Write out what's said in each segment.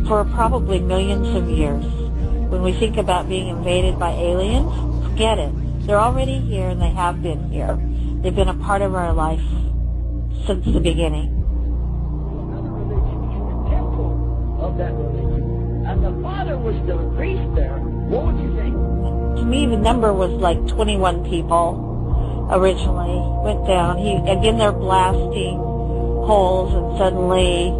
for probably millions of years. When we think about being invaded by aliens, forget it. They're already here and they have been here. They've been a part of our life since the beginning. Another religion in the temple of that religion, and the father was the priest there. What would you think? To me, the number was like 21 people originally went down. Again, they're blasting holes, and suddenly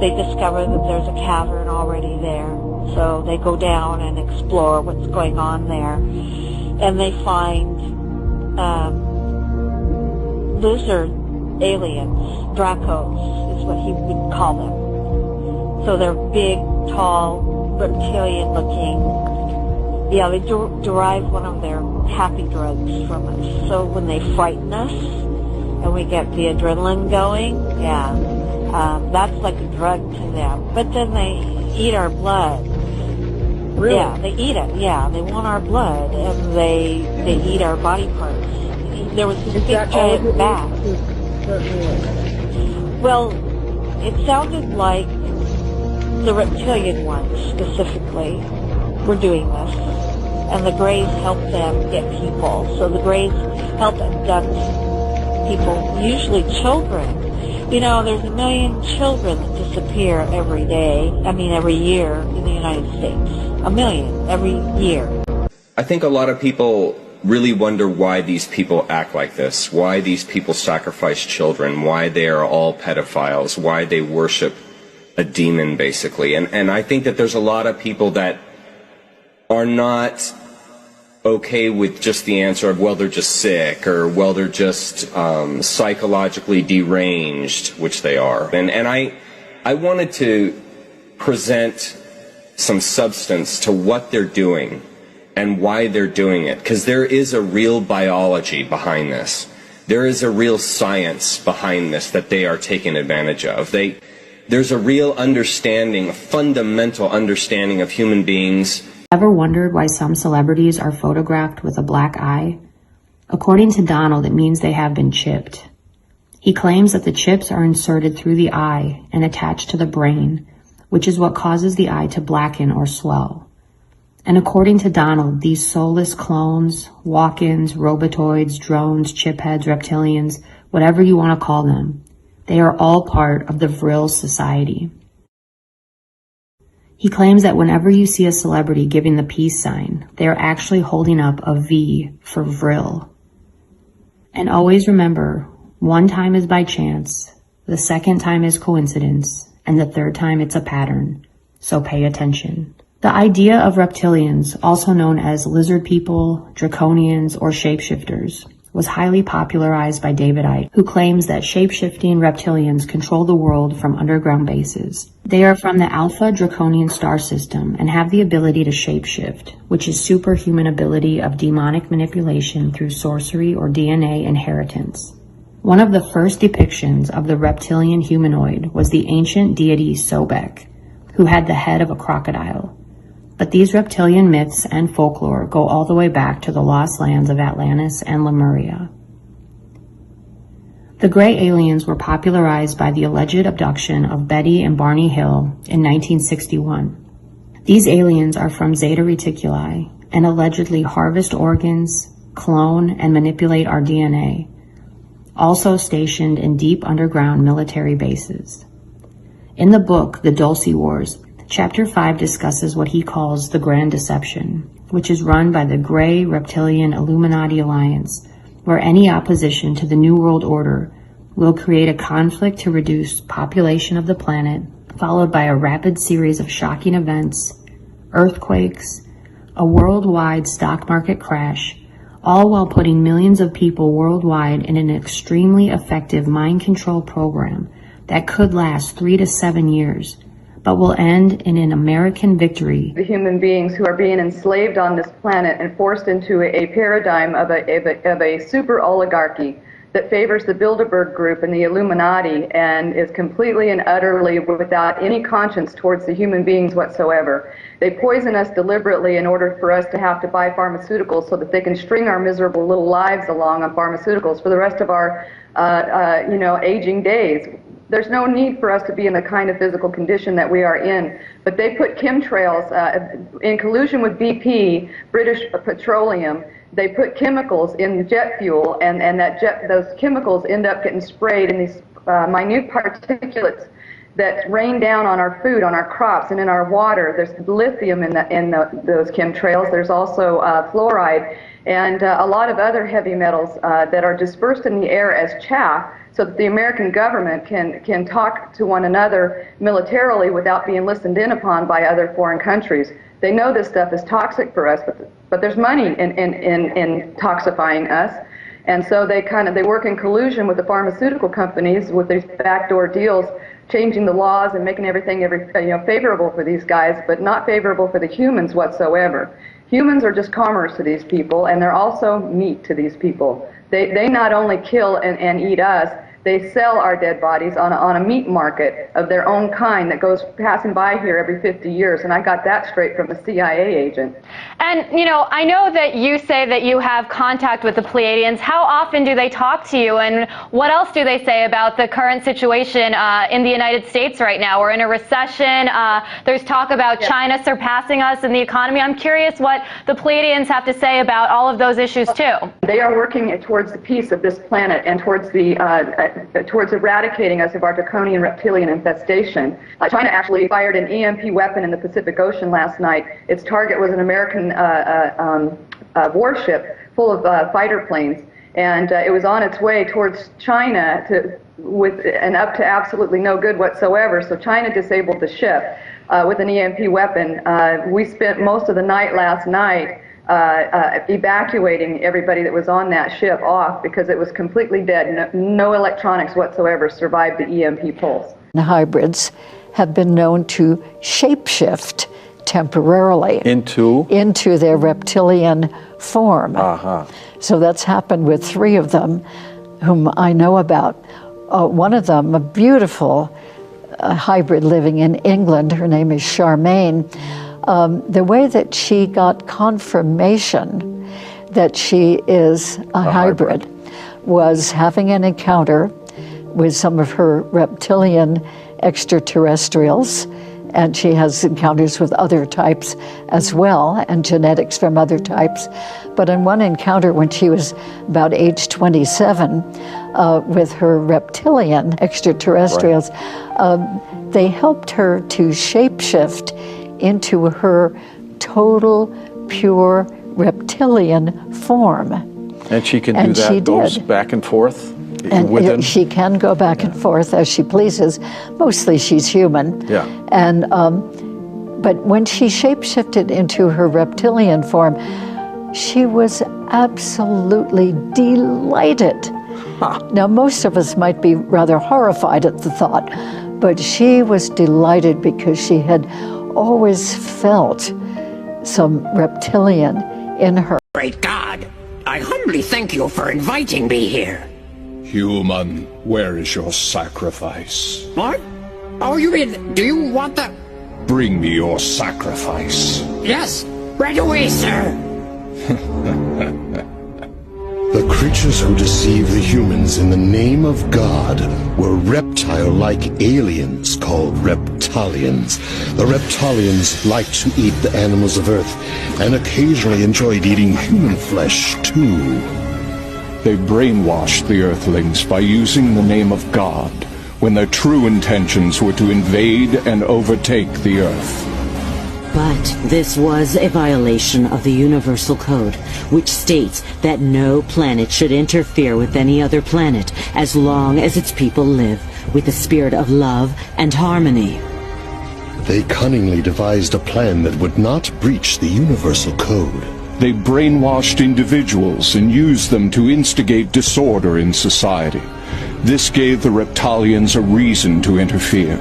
they discover that there's a cavern already there. So they go down and explore what's going on there. And they find lizard aliens, Dracos is what he would call them. So they're big, tall, reptilian-looking. Yeah, they derive one of their happy drugs from us. So when they frighten us and we get the adrenaline going, that's like a drug to them. But then they eat our blood. Really? Yeah, they eat it. Yeah, they want our blood, and they eat our body parts. There was this big giant bat. Well, it sounded like the reptilian ones specifically were doing this, and the Greys helped them get people. So the Greys help abduct people, usually children. You know, there's 1 million children that disappear every year in the United States. 1 million every year. I think a lot of people really wonder why these people act like this, why these people sacrifice children, why they are all pedophiles, why they worship a demon, basically. And I think that there's a lot of people that are not okay with just the answer of, well, they're just sick, or, well, they're just psychologically deranged, which they are. And I wanted to present some substance to what they're doing and why they're doing it, because there is a real biology behind this. There is a real science behind this that they are taking advantage of. There's a real understanding, a fundamental understanding of human beings. Ever wondered why some celebrities are photographed with a black eye? According to Donald, it means they have been chipped. He claims that the chips are inserted through the eye and attached to the brain, which is what causes the eye to blacken or swell. And according to Donald, these soulless clones, walk-ins, robotoids, drones, chipheads, reptilians, whatever you want to call them, they are all part of the Vril society. He claims that whenever you see a celebrity giving the peace sign, they are actually holding up a V for Vril. And always remember, one time is by chance, the second time is coincidence, and the third time it's a pattern. So pay attention. The idea of reptilians, also known as lizard people, draconians, or shapeshifters, was highly popularized by David Icke, who claims that shape-shifting reptilians control the world from underground bases. They are from the Alpha Draconian star system and have the ability to shapeshift, which is superhuman ability of demonic manipulation through sorcery or DNA inheritance. One of the first depictions of the reptilian humanoid was the ancient deity Sobek, who had the head of a crocodile. But these reptilian myths and folklore go all the way back to the lost lands of Atlantis and Lemuria. The gray aliens were popularized by the alleged abduction of Betty and Barney Hill in 1961. These aliens are from Zeta Reticuli and allegedly harvest organs, clone, and manipulate our DNA, also stationed in deep underground military bases. In the book, The Dulce Wars, Chapter 5 discusses what he calls the Grand Deception, which is run by the Grey Reptilian Illuminati Alliance, where any opposition to the New World Order will create a conflict to reduce population of the planet, followed by a rapid series of shocking events, earthquakes, a worldwide stock market crash, all while putting millions of people worldwide in an extremely effective mind control program that could last 3 to 7 years, but will end in an American victory. The human beings who are being enslaved on this planet and forced into a paradigm of a super oligarchy that favors the Bilderberg Group and the Illuminati and is completely and utterly without any conscience towards the human beings whatsoever. They poison us deliberately in order for us to have to buy pharmaceuticals so that they can string our miserable little lives along on pharmaceuticals for the rest of our aging days. there's no need for us to be in the kind of physical condition that we are in. But they put chemtrails in collusion with BP, British Petroleum. They put chemicals in jet fuel, and those chemicals end up getting sprayed in these minute particulates that rain down on our food, on our crops, and in our water. There's lithium in those chemtrails. There's also fluoride and a lot of other heavy metals that are dispersed in the air as chaff, so that the American government can talk to one another militarily without being listened in upon by other foreign countries. They know this stuff is toxic for us, but there's money in toxifying us. And so they work in collusion with the pharmaceutical companies with these backdoor deals, changing the laws and making everything favorable for these guys, but not favorable for the humans whatsoever. Humans are just commerce to these people, and they're also meat to these people. They not only kill and eat us, they sell our dead bodies on a meat market of their own kind that goes passing by here every 50 years. And I got that straight from a CIA agent. And, I know that you say that you have contact with the Pleiadians. How often do they talk to you? And what else do they say about the current situation in the United States right now? We're in a recession. There's talk about China surpassing us in the economy. I'm curious what the Pleiadians have to say about all of those issues, too. They are working towards the peace of this planet and towards eradicating us of our draconian reptilian infestation. China actually fired an EMP weapon in the Pacific Ocean last night. Its target was an American warship full of fighter planes, and it was on its way towards China and up to absolutely no good whatsoever. So China disabled the ship with an EMP weapon. We spent most of the night last night evacuating everybody that was on that ship off because it was completely dead. No electronics whatsoever survived the EMP pulse. Hybrids have been known to shapeshift temporarily into their reptilian form. So that's happened with 3 of them whom I know about. One of them, a beautiful hybrid living in England, her name is Charmaine. The way that she got confirmation that she is a hybrid was having an encounter with some of her reptilian extraterrestrials, and she has encounters with other types as well, and genetics from other types. But in one encounter when she was about age 27 with her reptilian extraterrestrials, they helped her to shapeshift into her total, pure reptilian form. And she can do that, goes back and forth? And she can go back and forth as she pleases. Mostly she's human. Yeah. And, but when she shapeshifted into her reptilian form, she was absolutely delighted. Now, most of us might be rather horrified at the thought, but she was delighted because she had always felt some reptilian in her. Great God, I humbly thank you for inviting me here. Human, where is your sacrifice? What? Oh, you mean, do you want the... Bring me your sacrifice. Yes, right away, sir. The creatures who deceived the humans in the name of God were reptile-like aliens called reptilians. The reptilians liked to eat the animals of Earth and occasionally enjoyed eating human flesh, too. They brainwashed the Earthlings by using the name of God when their true intentions were to invade and overtake the Earth. But this was a violation of the Universal Code, which states that no planet should interfere with any other planet as long as its people live with a spirit of love and harmony. They cunningly devised a plan that would not breach the Universal Code. They brainwashed individuals and used them to instigate disorder in society. This gave the Reptilians a reason to interfere.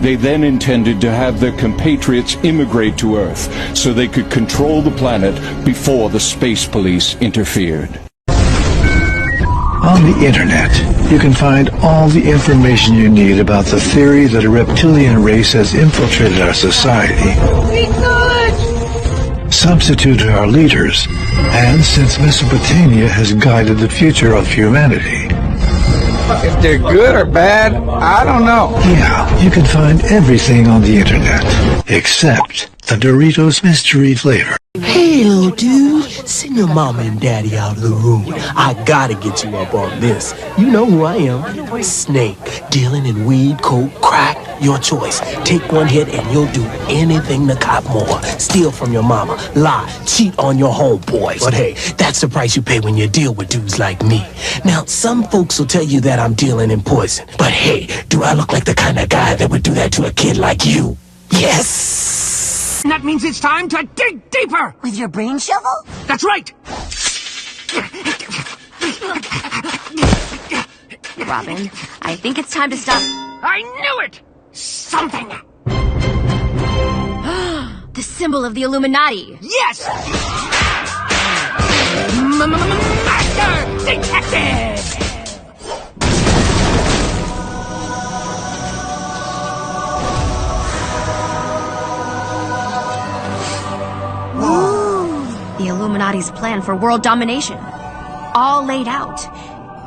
They then intended to have their compatriots immigrate to Earth so they could control the planet before the space police interfered. On the internet, you can find all the information you need about the theory that a reptilian race has infiltrated our society, substituted our leaders, and since Mesopotamia has guided the future of humanity. If they're good or bad, I don't know. Yeah, you can find everything on the internet, except the Doritos mystery flavor. Hey, little dude, send your mama and daddy out of the room. I gotta get you up on this. You know who I am. Snake, dealing in weed, coke, crack, your choice. Take one hit and you'll do anything to cop more. Steal from your mama, lie, cheat on your homeboys. But hey, that's the price you pay when you deal with dudes like me. Now, some folks will tell you that I'm dealing in poison. But hey, do I look like the kind of guy that would do that to a kid like you? Yes! That means it's time to dig deeper! With your brain shovel? That's right! Robin, I think it's time to stop. I knew it! Something! The symbol of the Illuminati. Yes! Master Detective! The Illuminati's plan for world domination. All laid out.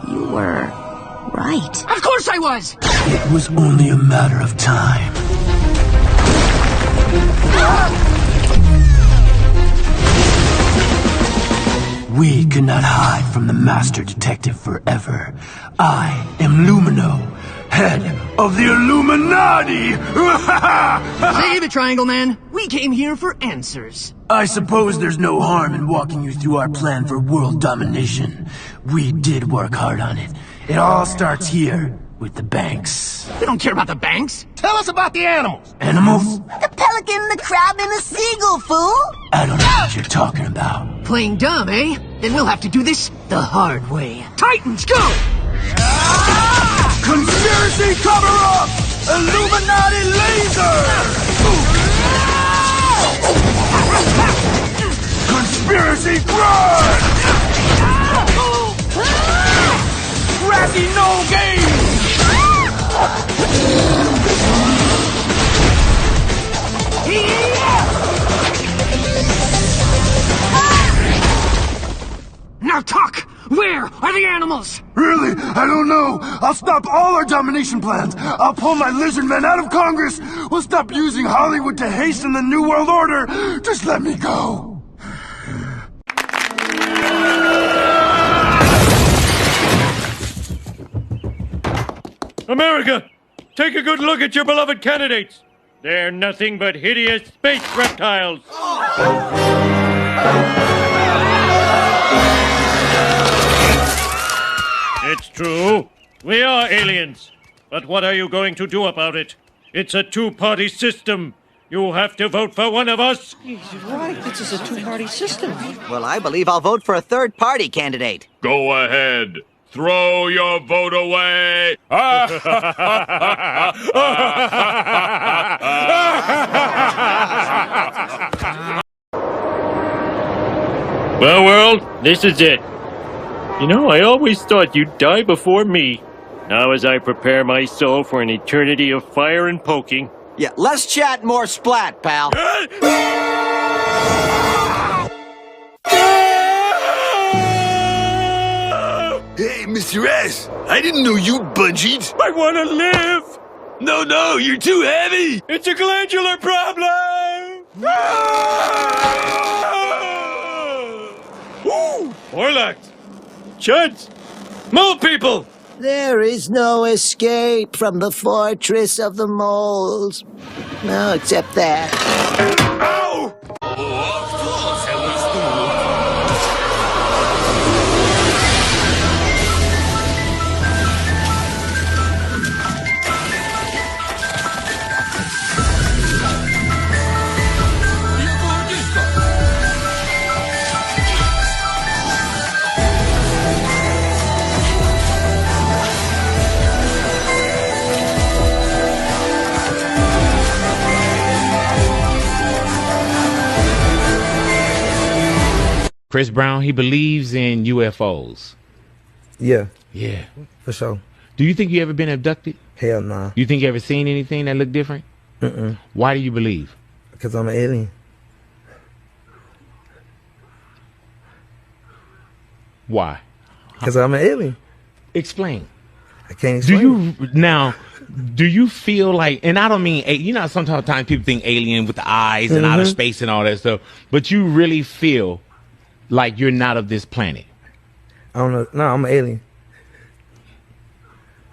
You were right. Of course I was! It was only a matter of time. We cannot hide from the Master Detective forever. I am Lumino, head of the Illuminati! See the Triangle Man? We came here for answers. I suppose there's no harm in walking you through our plan for world domination. We did work hard on it. It all starts here, with the banks. We don't care about the banks. Tell us about the animals. Animals? The pelican, the crab, and the seagull, fool! I don't know what you're talking about. Playing dumb, eh? Then we'll have to do this the hard way. Titans, go! Conspiracy cover-up! Illuminati laser! Conspiracy grind! Ratty no game! Now talk! Where are the animals? Really? I don't know. I'll stop all our domination plans. I'll pull my lizard men out of Congress. We'll stop using Hollywood to hasten the New World Order. Just let me go. America, take a good look at your beloved candidates. They're nothing but hideous space reptiles. It's true. We are aliens. But what are you going to do about it? It's a two-party system. You have to vote for one of us. He's right. This is a two-party system. Well, I believe I'll vote for a third-party candidate. Go ahead. Throw your vote away. Well, world, this is it. You know, I always thought you'd die before me. Now as I prepare my soul for an eternity of fire and poking. Yeah, less chat, more splat, pal. Hey, Mr. S, I didn't know you bungeed. I want to live. No, you're too heavy. It's a glandular problem. Ooh, Orlax. Chuds. Mole people. There is no escape from the fortress of the moles. No, except that. Ow! Oh, of course, I was Chris Brown, he believes in UFOs. Yeah. Yeah. For sure. Do you think you ever been abducted? Hell nah. You think you ever seen anything that looked different? Mm-mm. Why do you believe? Because I'm an alien. Why? Because I'm an alien. Explain. I can't explain Do you feel like, and I don't mean, sometimes people think alien with the eyes and outer space and all that stuff, but you really feel like you're not of this planet? I don't know. No, I'm an alien.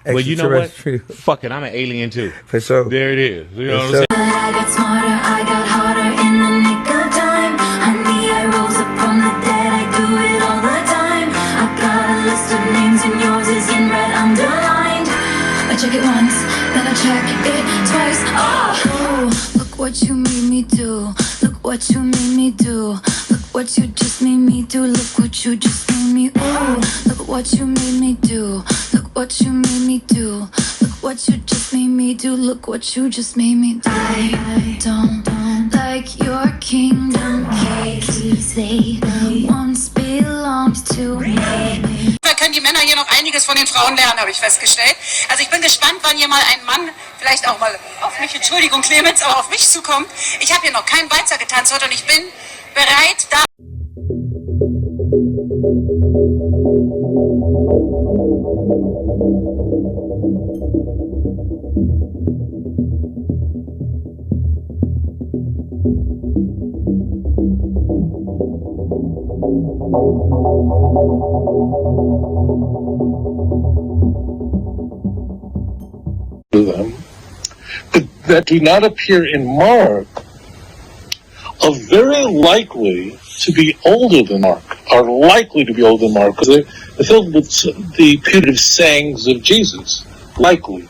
Well, you know what? Fuck it, I'm an alien too. For sure. There it is. You know what I'm saying? I got smarter, I got harder in the nick of time. Honey, I rose up from the dead, I do it all the time. I got a list of names and yours is in red underlined. I check it once, then I check it twice. Oh, look what you made me do. Look what you made me do. Look what you just made me do. Look what you just made me. Oh, look what you made me do. Look what you made me do. Look what you just made me do. Look what you just made me do. I don't like your kingdom keys. They once belonged to me. Da können die Männer hier noch einiges von den Frauen lernen, habe ich festgestellt. Also ich bin gespannt, wann hier mal ein Mann vielleicht auch mal auf mich, Entschuldigung Clemens, aber auf mich zukommt. Ich habe hier noch keinen Walzer getanzt heute und ich bin bereit, da... them that do not appear in Mark are very likely to be older than Mark, are likely to be older than Mark, because they're filled with the putative sayings of Jesus. Likely.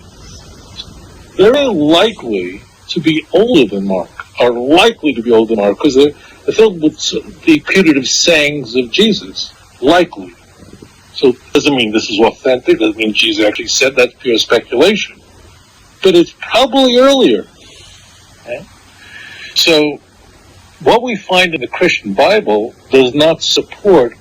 Very likely to be older than Mark, are likely to be older than Mark, because they're filled with the putative sayings of Jesus. Likely. So it doesn't mean this is authentic, doesn't mean Jesus actually said, that's pure speculation. But it's probably earlier. Okay? So what we find in the Christian Bible does not support.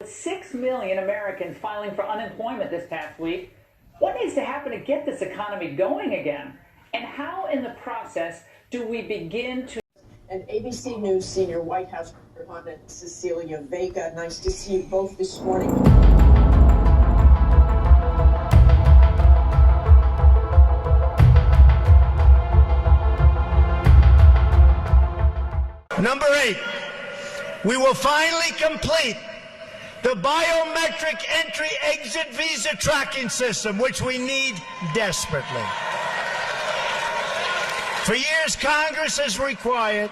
6 million Americans filing for unemployment this past week. What needs to happen to get this economy going again? And how in the process do we begin to... And ABC News senior White House correspondent Cecilia Vega, nice to see you both this morning. Number 8, we will finally complete the biometric entry-exit visa tracking system, which we need desperately. For years, Congress has required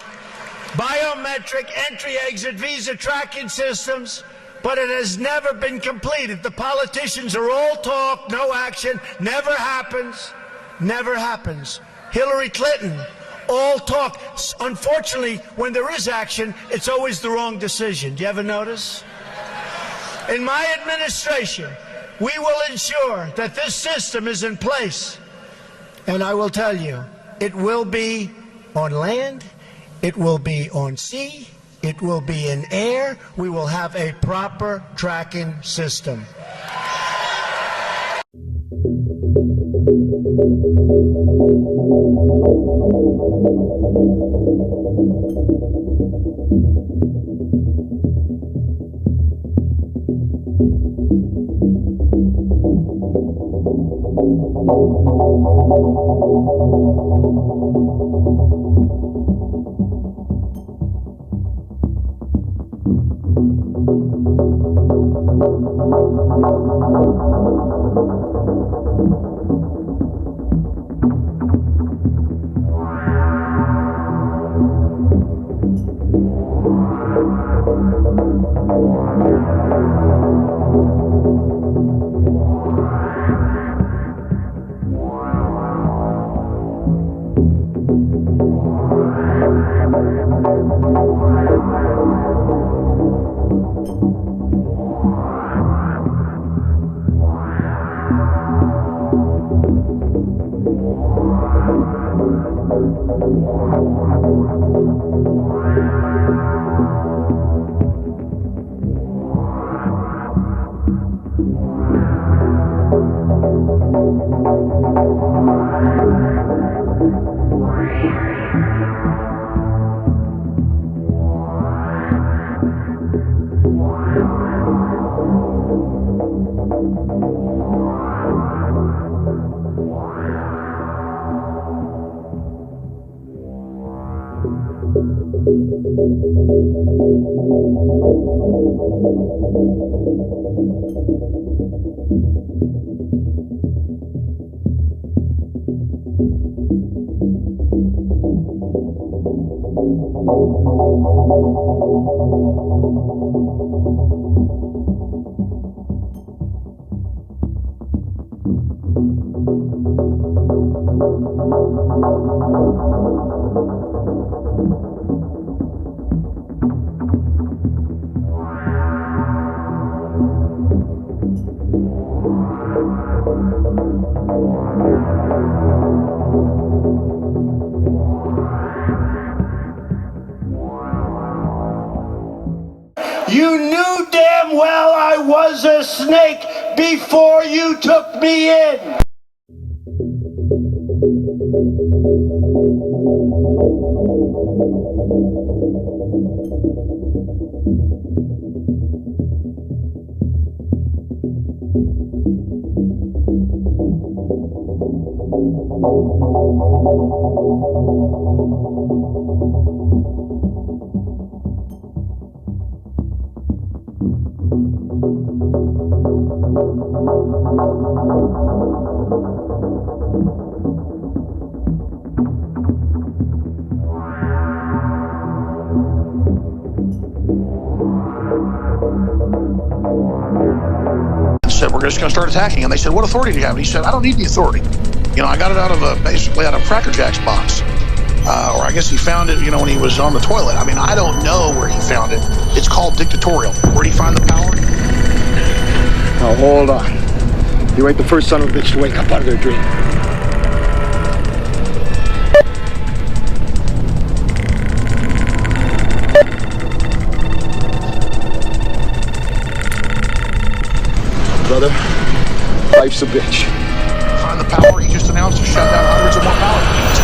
biometric entry-exit visa tracking systems, but it has never been completed. The politicians are all talk, no action, never happens, never happens. Hillary Clinton, all talk. Unfortunately, when there is action, it's always the wrong decision. Do you ever notice? In my administration, we will ensure that this system is in place. And I will tell you, it will be on land, it will be on sea, it will be in air. We will have a proper tracking system. You knew damn well I was a snake before you took me in. Said, we're just going to start attacking. And they said, what authority do you have? And he said, I don't need the authority. You know, I got it out of basically out of Cracker Jack's box. Or I guess he found it, you know, when he was on the toilet. I mean, I don't know where he found it. It's called dictatorial. Where'd he find the power? Now, hold on. You ain't the first son of a bitch to wake up out of their dream. Brother, life's a bitch. Find the power. He just announced to shut down hundreds of more power plants.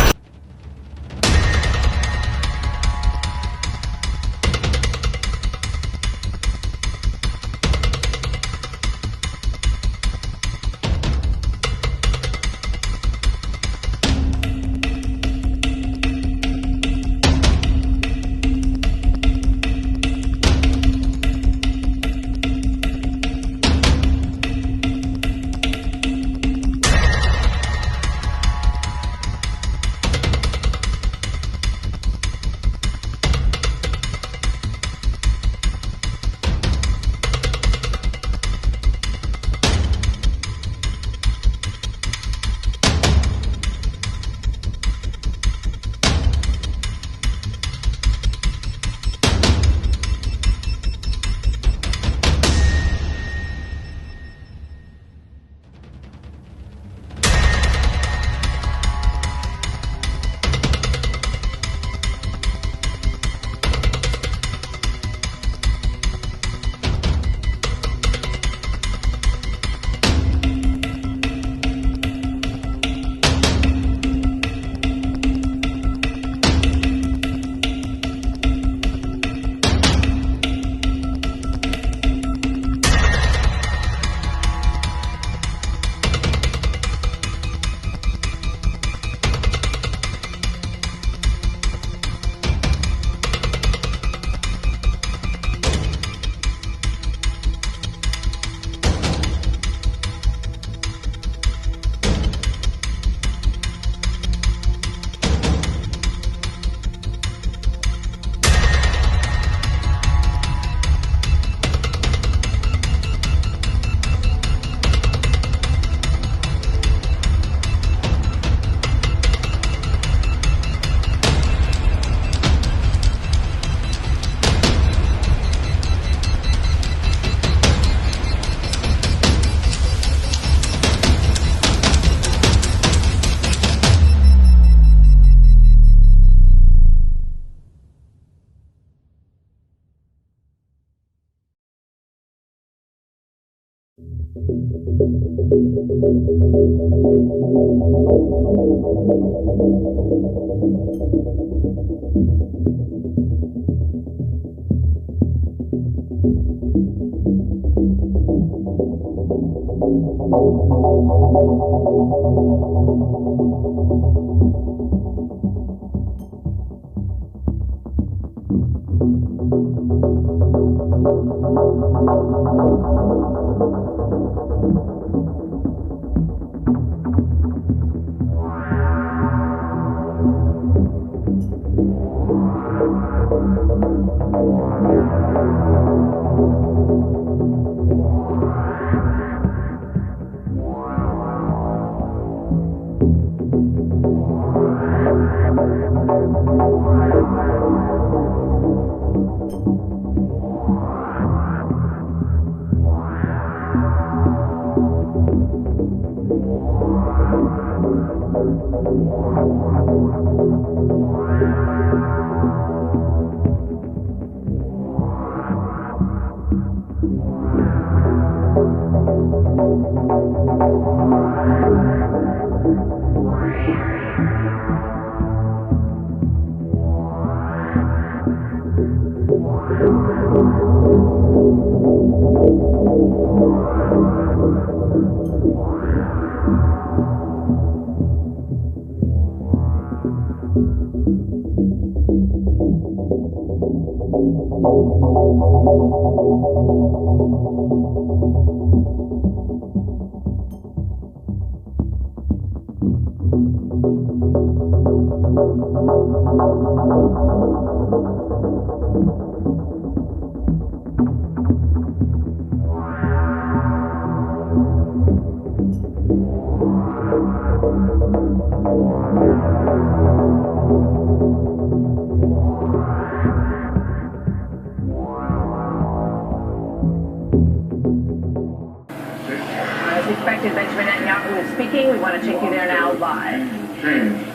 As expected, Benjamin Netanyahu is speaking. We want to take you there now live. Change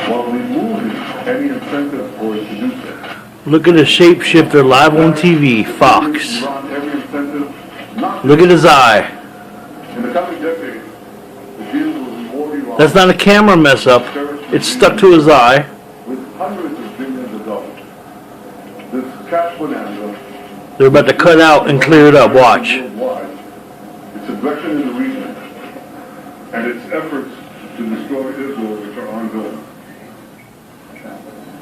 while removing any incentive for it to do so. Look at the shapeshifter live on TV, Fox. Look at his eye. In the coming decade, the deal will reward Iran. That's not a camera mess up. It's stuck to his eye. With hundreds of billions of dollars. This cash bonanza. They're about to cut out and clear it up. Watch. Worldwide, its aggression in the region, and its efforts to destroy Israel, which are ongoing.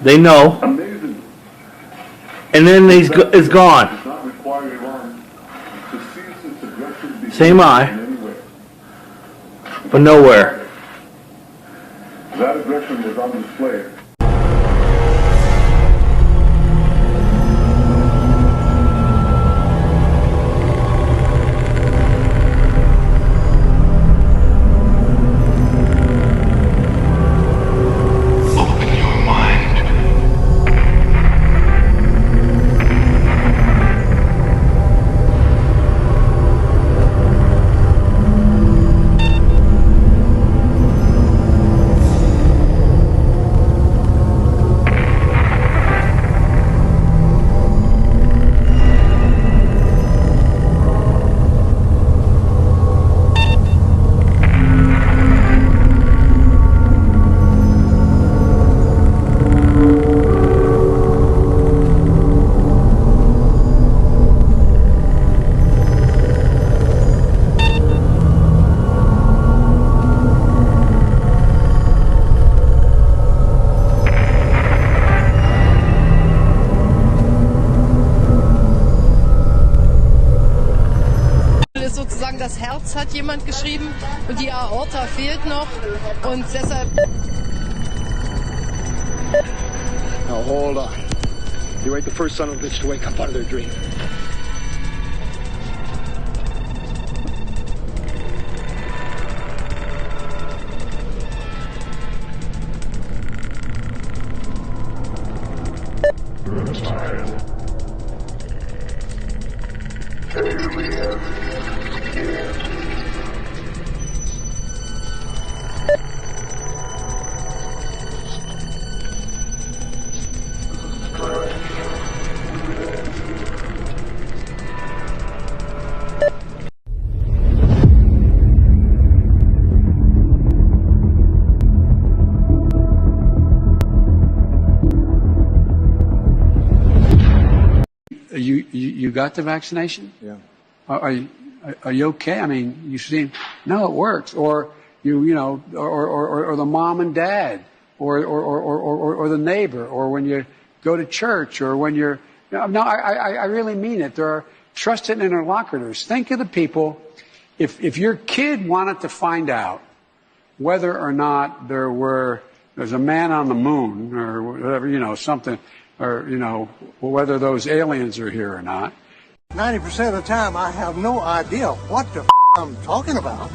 They know. Amazing. And then it's gone. Does not require Iran to cease its aggression Same eye. in any way. But nowhere. That aggression was on display. Sozusagen das Herz hat jemand geschrieben und die Aorta fehlt noch und deshalb. Now hold on. You ain't the first son of a bitch to wake up out of their dream. You got the vaccination? Yeah. Are you okay? I mean, you seem no, it works. Or you know, or the mom and dad, or the neighbor, or when you go to church, or when you're. No, I really mean it. There are trusted interlocutors. Think of the people. If your kid wanted to find out whether or not there's a man on the moon or whatever, you know, something, whether those aliens are here or not. 90% of the time, I have no idea what the I'm talking about.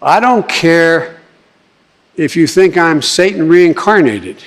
I don't care if you think I'm Satan reincarnated.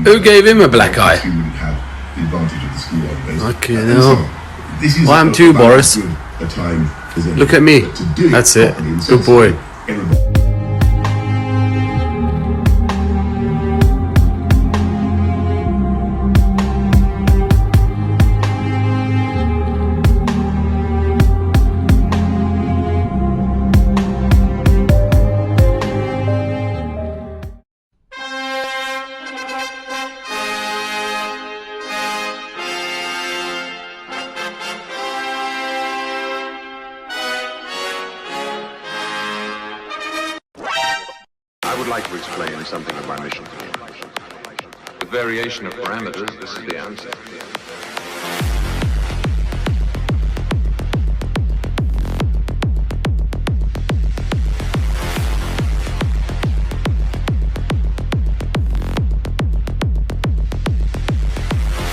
Who gave him a black eye? Okay, no. Well, I'm too, Boris. Look at me. That's it. Good boy. I would like to explain something of my mission. With variation of parameters, this is the answer.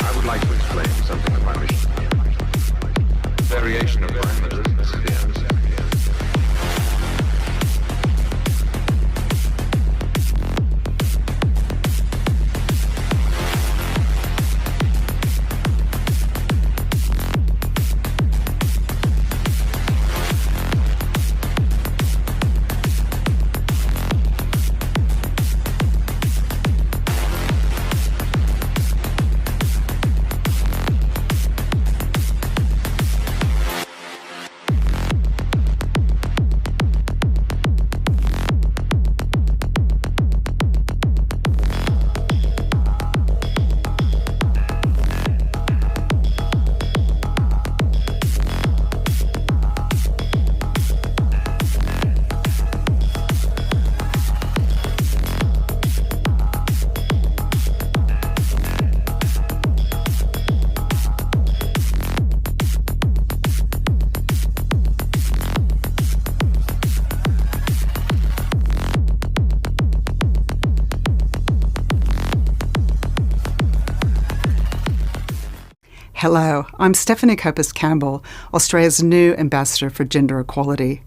I would like to explain something of my mission. Variation of parameters, this is the answer. Hello, I'm Stephanie Copus Campbell, Australia's new Ambassador for Gender Equality.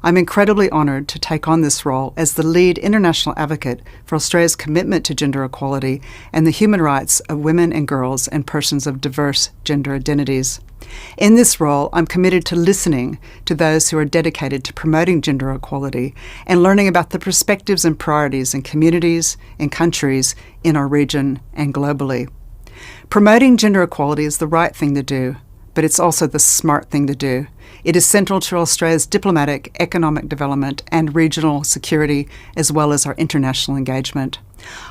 I'm incredibly honoured to take on this role as the lead international advocate for Australia's commitment to gender equality and the human rights of women and girls and persons of diverse gender identities. In this role, I'm committed to listening to those who are dedicated to promoting gender equality and learning about the perspectives and priorities in communities and countries in our region and globally. Promoting gender equality is the right thing to do, but it's also the smart thing to do. It is central to Australia's diplomatic, economic development and regional security, as well as our international engagement.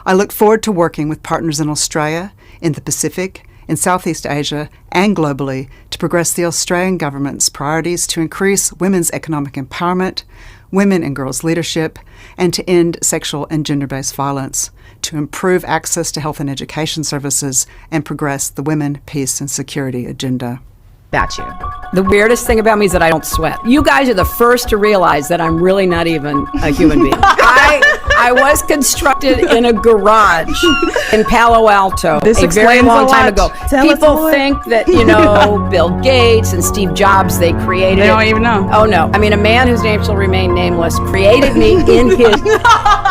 I look forward to working with partners in Australia, in the Pacific, in Southeast Asia, and globally to progress the Australian government's priorities to increase women's economic empowerment, women and girls' leadership, and to end sexual and gender-based violence, to improve access to health and education services, and progress the women, peace, and security agenda. About you. The weirdest thing about me is that I don't sweat. You guys are the first to realize that I'm really not even a human being. I was constructed in a garage in Palo Alto a very long time ago. People think that, Bill Gates and Steve Jobs, they created it. They don't even know. Oh, no. I mean, a man whose name shall remain nameless created me in his...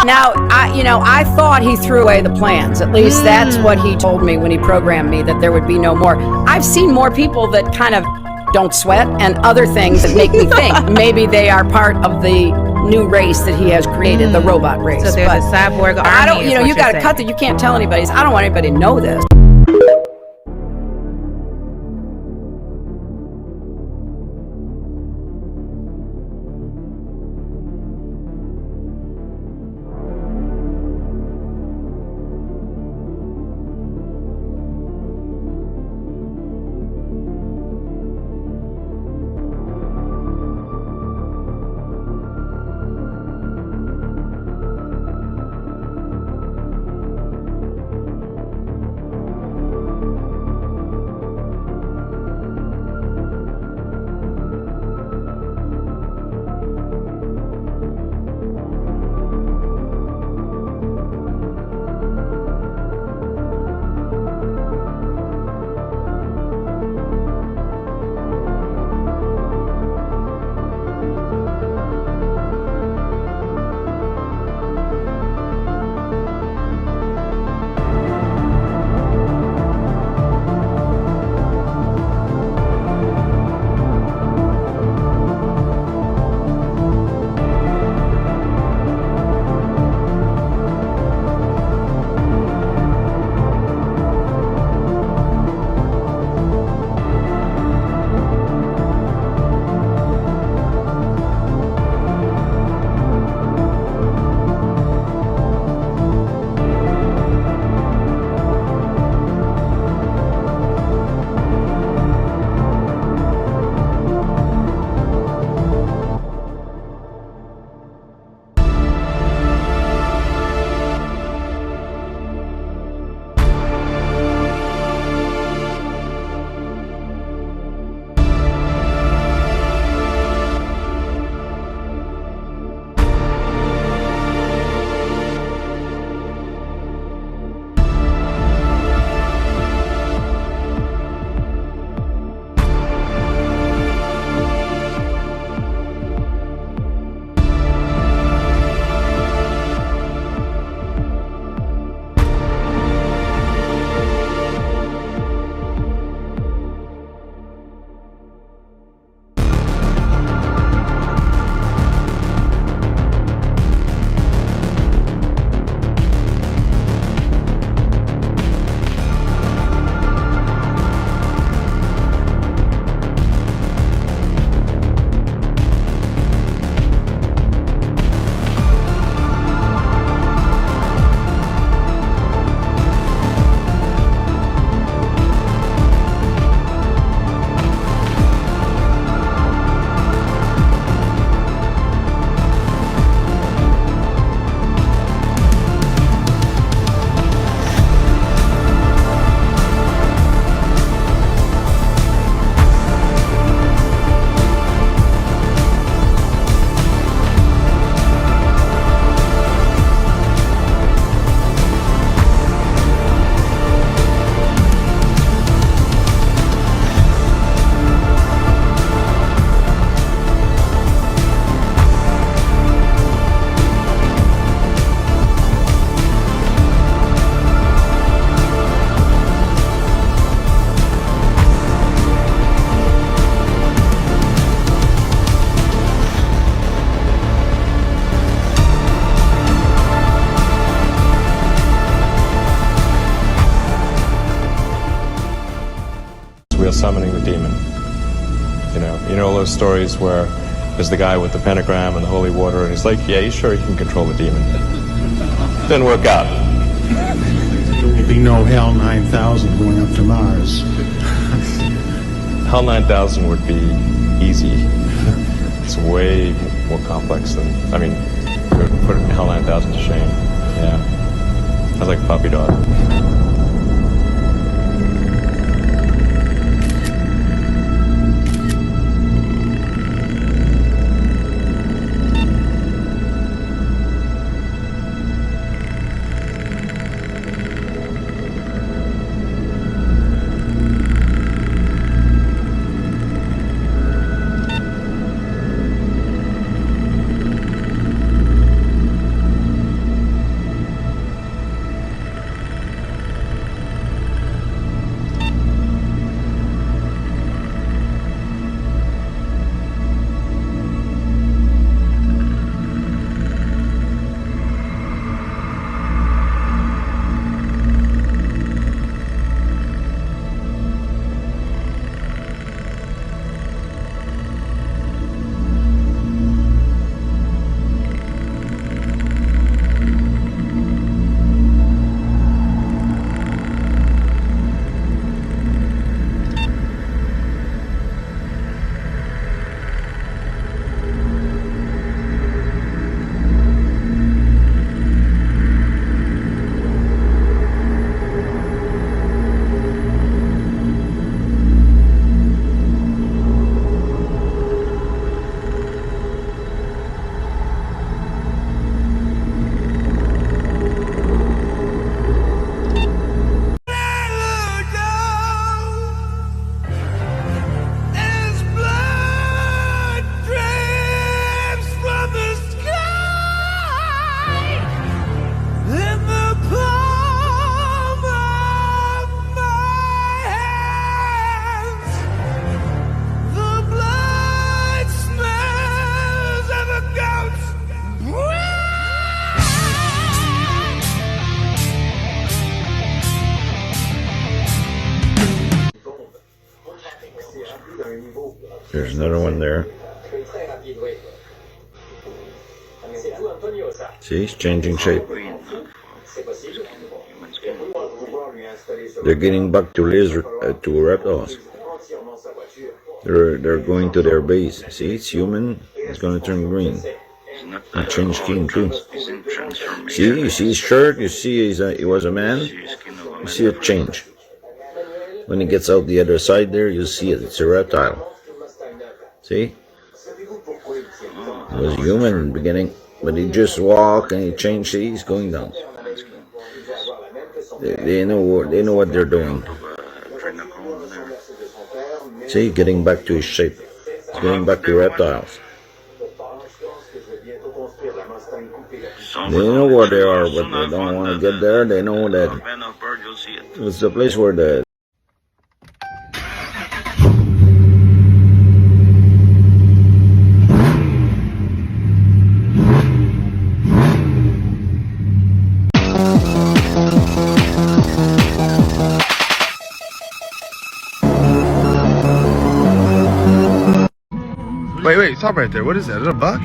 Now, I thought he threw away the plans. At least that's what he told me when he programmed me, that there would be no more. I've seen more people that kind of don't sweat and other things that make me think maybe they are part of the new race that he has created, the robot race. So there's a cyborg army. I don't, you got to cut that. You can't tell anybody. I don't want anybody to know this. summoning the demon. You know those stories where there's the guy with the pentagram and the holy water, and he's like, yeah, he's sure he can control the demon. Didn't work out. There will be no Hell 9000 going up to Mars. Hell 9000 would be easy. It's way more complex than, it would put Hell 9000 to shame. Yeah. I was like a puppy dog. There's another one there. See, he's changing shape. They're getting back to to reptiles. They're going to their base. See, it's human. It's going to turn green. And change skin too. See, you see his shirt. You see he was a man. You see it change. When he gets out the other side there, you see it. It's a reptile. See? He was human in the beginning, but he just walked and he changed. See, he's going down. They know what they're doing. See, getting back to his shape. He's getting back to reptiles. They know where they are, but they don't want to get there. They know that it's the place where the Wait, stop right there. What is that? Is it a bug?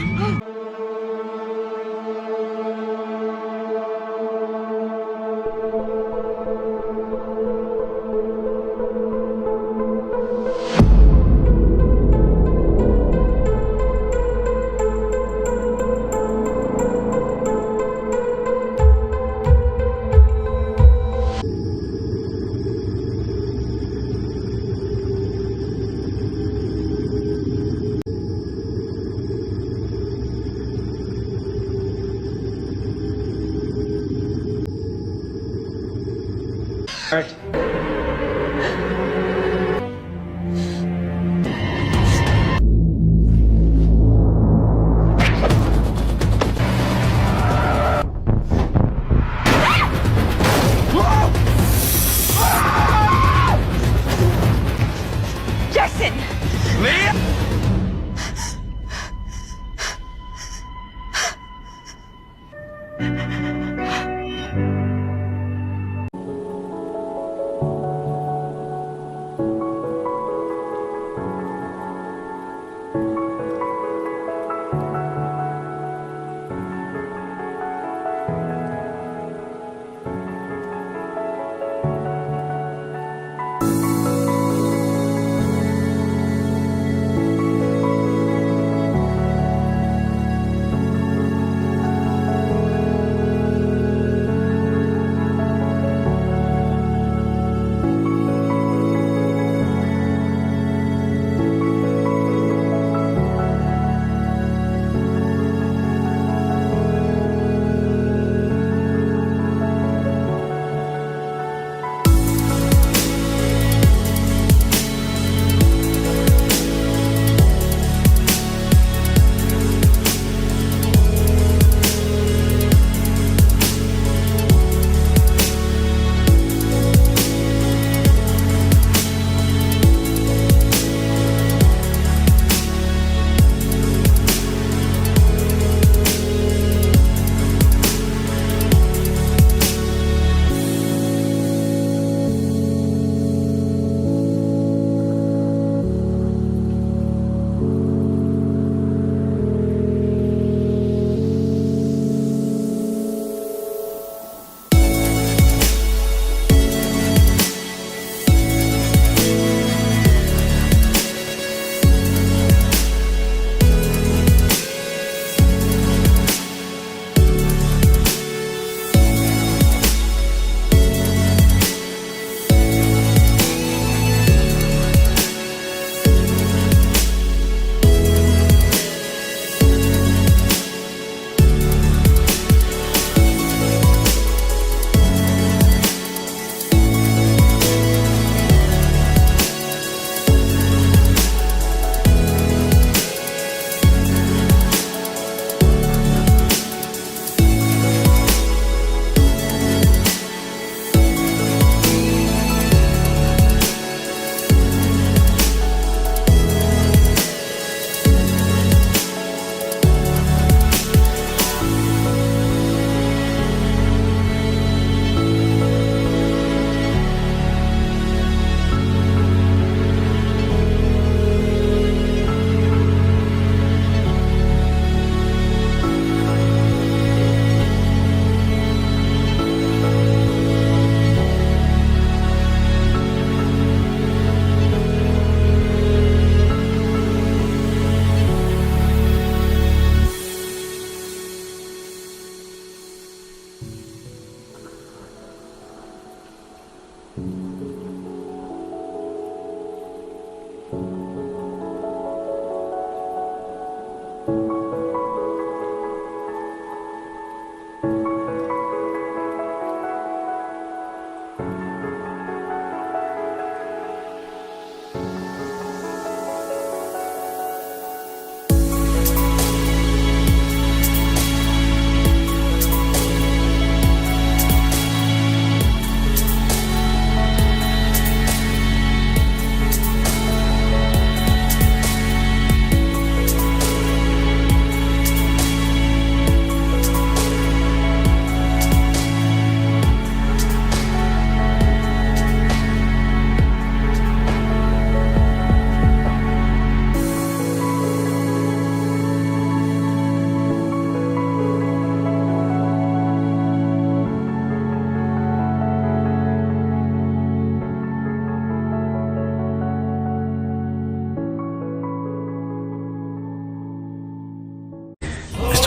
Jackson!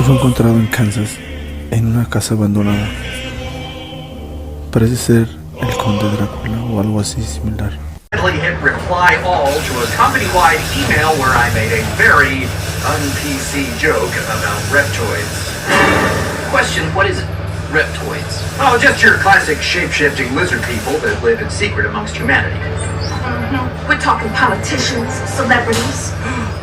Fue encontrado en Kansas, en una casa abandonada. Parece ser el conde Drácula o algo así similar. Hit reply all to a company-wide email where I made a very un-PC joke about reptoids. Question, what is reptoids? Oh, just your classic shape-shifting lizard people that live in secret amongst humanity. We're talking politicians, celebrities.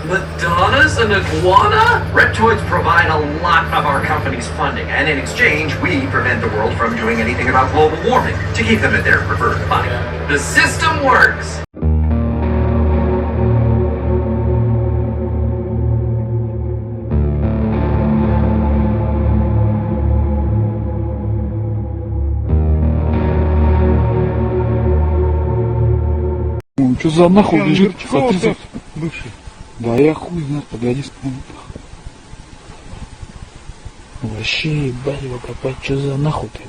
Madonna's an iguana? Reptoids provide a lot of our company's funding, and in exchange, we prevent the world from doing anything about global warming to keep them at their preferred body. The system works. Что за нахуй лежит? Смотри, бывший. Да я хуй знаю, погоди, вспомнил. Вообще, ебать его копать, что за нахуй-то?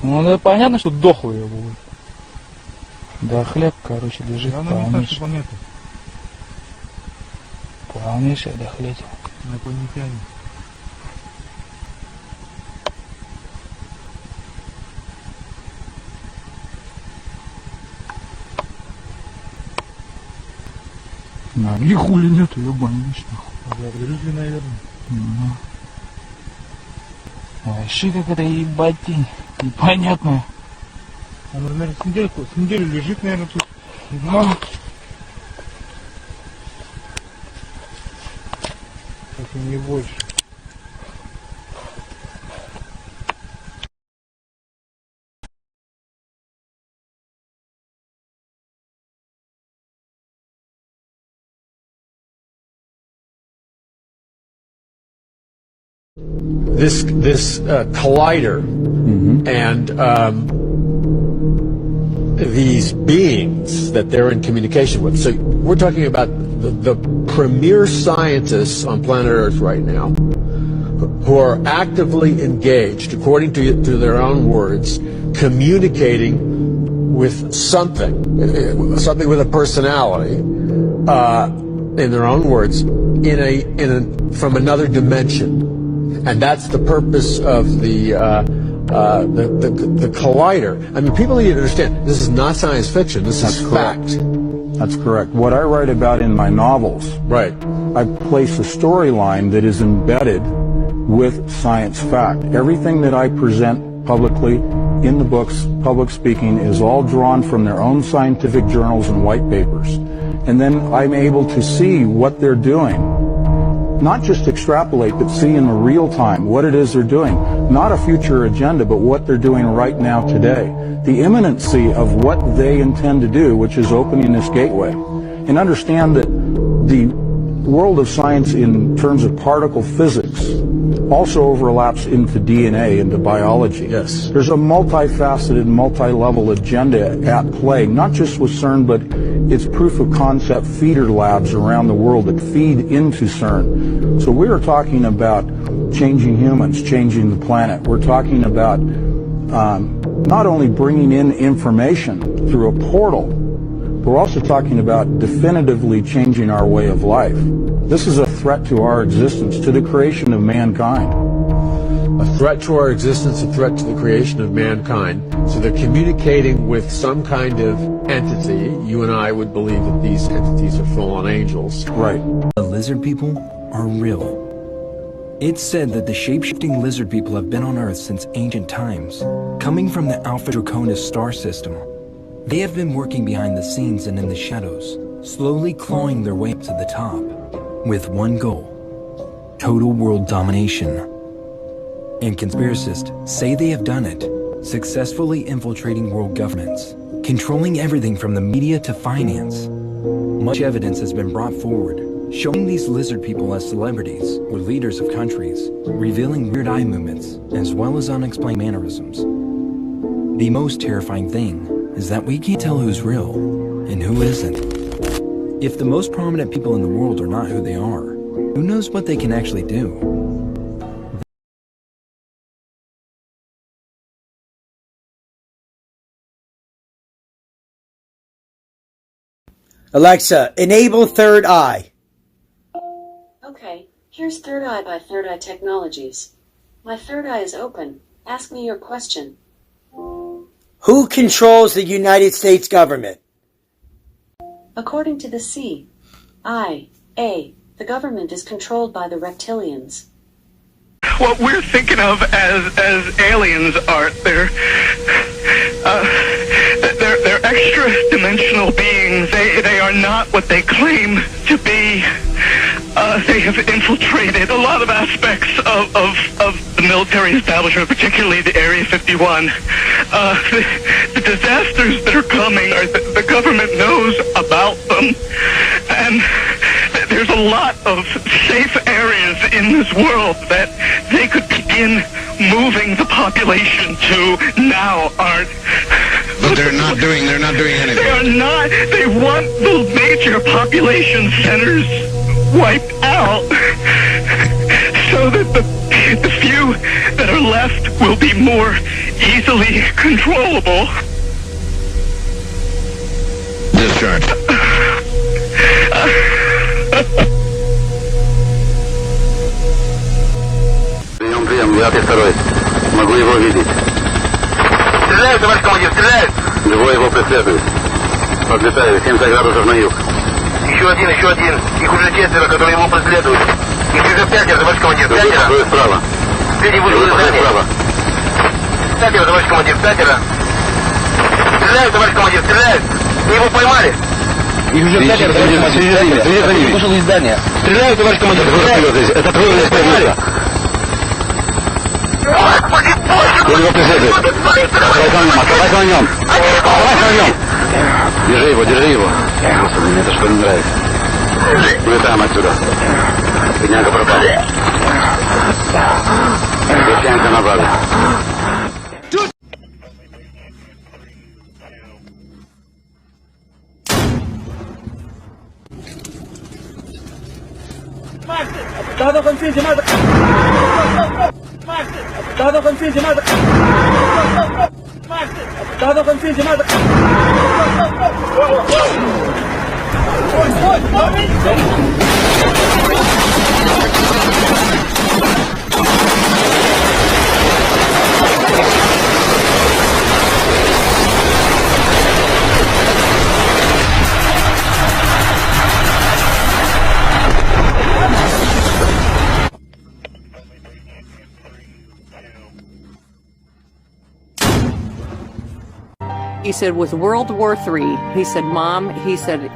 Ну, это понятно, что дохлый его будет. Да хлеб, короче, лежит полнейший. Полнейший дохлеть. Инопланетяне. Ноги хули нету, ебанешь нахуй. Загрызли, наверное. Вообще какая-то ебатень. Непонятная. Он, наверное, с неделю лежит, наверное, тут. Да. Если не больше. This collider and these beings that they're in communication with. So we're talking about the premier scientists on planet Earth right now who are actively engaged, according to their own words, communicating with something with a personality, in their own words, from another dimension. And that's the purpose of the collider. I mean, people need to understand, this is not science fiction, this is fact. That's correct. What I write about in my novels, right, I place a storyline that is embedded with science fact. Everything that I present publicly in the books, public speaking, is all drawn from their own scientific journals and white papers. And then I'm able to see what they're doing. Not just extrapolate, but see in the real time what it is they're doing. Not a future agenda, but what they're doing right now today. The imminency of what they intend to do, which is opening this gateway. And understand that the world of science in terms of particle physics also overlaps into DNA, into biology. Yes. There's a multifaceted, multi-level agenda at play, not just with CERN, but it's proof of concept feeder labs around the world that feed into CERN. So we are talking about changing humans, changing the planet. We're talking about not only bringing in information through a portal, we're also talking about definitively changing our way of life. This is a threat to our existence, to the creation of mankind. A threat to our existence, a threat to the creation of mankind. So they're communicating with some kind of entity. You and I would believe that these entities are fallen angels. Right. The lizard people are real. It's said that the shape-shifting lizard people have been on Earth since ancient times, coming from the Alpha Draconis star system. They have been working behind the scenes and in the shadows, slowly clawing their way up to the top, with one goal: total world domination. And conspiracists say they have done it, successfully infiltrating world governments, controlling everything from the media to finance. Much evidence has been brought forward, showing these lizard people as celebrities or leaders of countries, revealing weird eye movements as well as unexplained mannerisms. The most terrifying thing is that we can't tell who's real and who isn't. If the most prominent people in the world are not who they are, who knows what they can actually do? Alexa, enable third eye. Okay. Here's Third Eye by Third Eye Technologies. My third eye is open. Ask me your question. Who controls the United States government? According to the CIA, the government is controlled by the reptilians. What we're thinking of as aliens are they're extra-dimensional beings. They are not what they claim to be. They have infiltrated a lot of aspects of the military establishment, particularly the Area 51. The disasters that are coming, the government knows about them, and there's a lot of safe areas in this world that they could begin moving the population to now aren't. But they're not doing anything. They are not. They want the major population centers wiped out so that the few that are left will be more easily controllable. Discharge. Прием, 9-2. Могу его видеть. Стреляют, товарищ командир, стреляют! Двое его преследуют. Подлетаю, 70 градусов на юг. Еще один. Их уже 4, которые его преследуют. Их уже 5, товарищ командир, 5. Двое справа. Третий вышел из здания. 5, товарищ командир, 5. Стреляют, товарищ командир, стреляют! Они его поймали! Их уже 5, товарищ командир, вышел из здания. Стреляют, товарищ командир, стреляют! Это твое место. Он его преследует. Оставайся на нем. Держи его. Господи, мне это что не нравится. Улетаем отсюда. Бедняга пропал. Десянка на базу. He said, with World War III, he said, Mom, he said,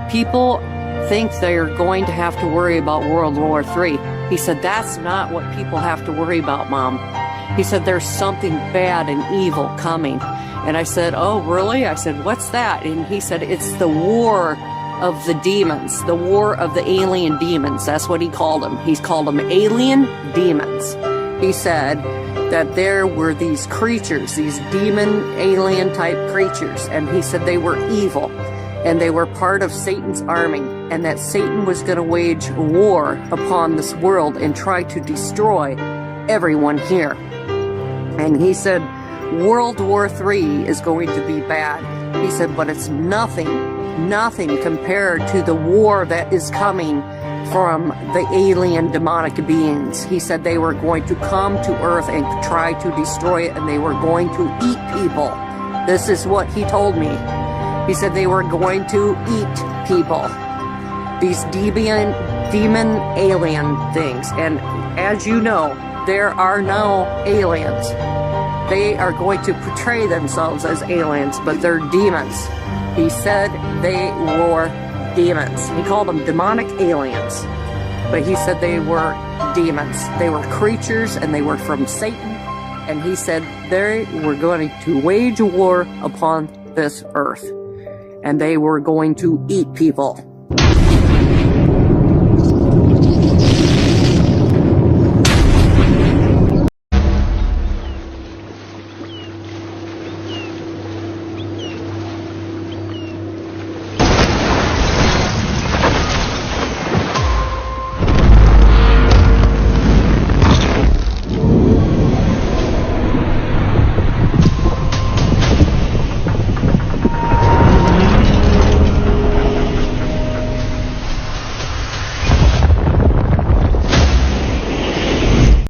people think they're going to have to worry about World War III. He said, that's not what people have to worry about, Mom. He said, there's something bad and evil coming. And I said, oh, really? I said, what's that? And he said, it's the war of the demons, the war of the alien demons. That's what he called them. He's called them alien demons. He said that there were these creatures, these demon alien type creatures, and he said they were evil and they were part of Satan's army, and that Satan was going to wage war upon this world and try to destroy everyone here. And he said World War III is going to be bad. He said, but it's nothing compared to the war that is coming from the alien demonic beings. He said they were going to come to Earth and try to destroy it, and they were going to eat people. This is what he told me. He said they were going to eat people. These demon alien things. And as you know, there are no aliens. They are going to portray themselves as aliens, but they're demons. He said they were demons. He called them demonic aliens, but he said they were demons. They were creatures, and they were from Satan, and he said they were going to wage a war upon this earth, and they were going to eat people.